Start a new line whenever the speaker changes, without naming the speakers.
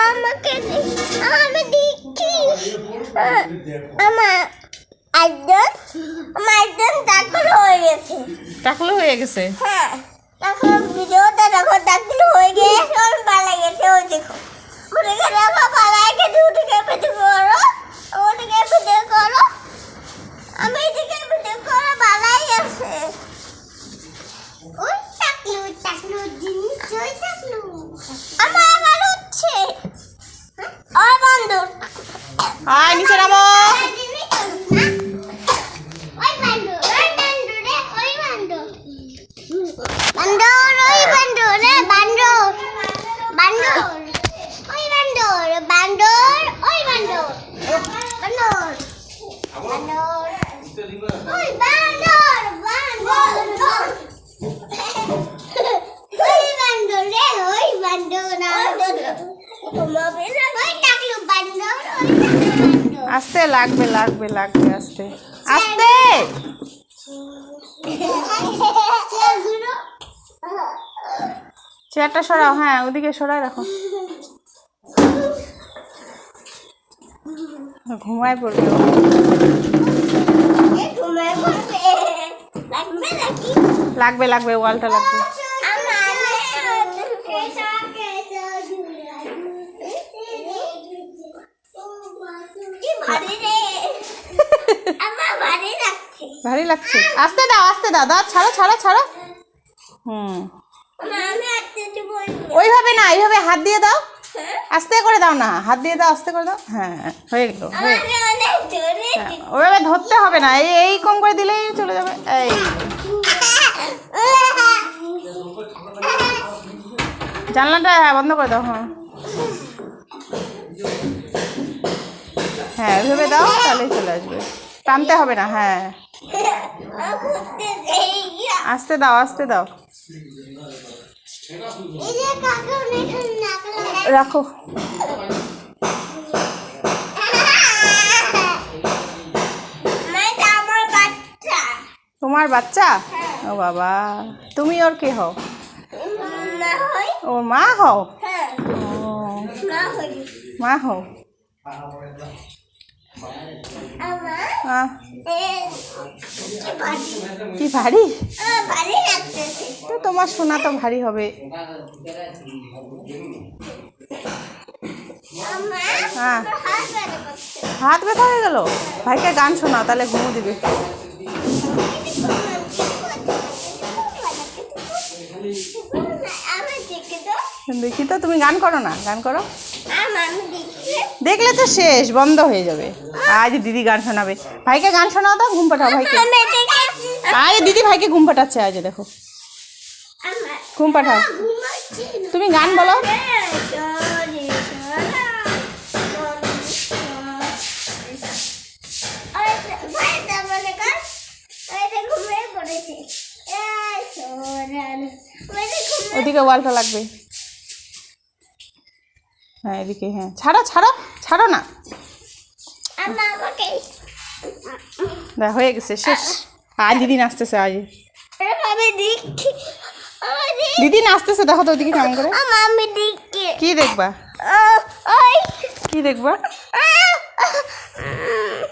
আমাকে আমি দেখি আমার একজন টাকলু হয়ে গেছে।
টাকলু হয়ে গেছে?
হ্যাঁ, তখন ভিডিওটা যখন টাকলু হয়ে গিয়ে সব পালাই গেছে। ওই দেখো ওদিকে দেখো পালাই গেছে। ওদিকে ভিডিও করো, ওদিকে ভিডিও করো, আমি এদিকে ভিডিও করো, পালাই গেছে। ওই টাকলু জিনিস, ওই টাকলু আমার আবার উঠছে। ওই বন্ধু
আয় নিচে নামো। আস্তে লাগবে লাগবে লাগবে আস্তে আস্তে। চেয়ারটা সরাও। হ্যাঁ ওদিকে সরাই রাখো। ঘুমায় পড়বে। লাগবে লাগবে, ওয়ালটা লাগবে। ভারী লাগছে। আস্তে দাও আস্তে দাও, দাও ছাড়ো ছাড়ো ছাড়ো। ওইভাবে না, এইভাবে হাত দিয়ে দাও। আস্তে করে দাও না, হাত দিয়ে দাও, আস্তে করে দাও। হ্যাঁ হয়ে গেল। ওইভাবে ধরতে হবে না, এই কম করে দিলেই চলে যাবে। এই জানলাটা বন্ধ করে দাও। হ্যাঁ হ্যাঁ ওইভাবে দাও, তাহলেই চলে আসবে। টানতে হবে না। হ্যাঁ আস্তে দাও আস্তে দাও। রাখো। তোমার বাচ্চা? ও বাবা, তুমি ওর কে হও? ওর মা হও? মা হও? কি ভারী? তো তোমার সোনা তো ভারী হবে। হ্যাঁ হাত ব্যথা হয়ে গেল। ভাইকে গান শোনাও, তাহলে ঘুমো দিবে। দেখি তো, তুমি গান করো না, গান করো। দেখলে তো শেষ, বন্ধ হয়ে যাবে। আজ দিদি গান শোনাবে। ভাইকে গান শোনাও দাও, ঘুম পাঠাও ভাইকে। আজ দিদি ভাইকে ঘুম পাঠাচ্ছে। আজ দেখো ঘুম পাঠাও। তুমি গান বলো। ওদিকে ওয়ালটা লাগবে। হ্যাঁ এদিকে। হ্যাঁ ছাড়ো ছাড়ো ছাড়ো না। দেখ হয়ে গেছে, শেষ। আজ দিদি নাচতেছে। আজ দিদি নাচতেছে, দেখো তো ওদিকে কেমন করে। কি দেখবা? কি দেখবা?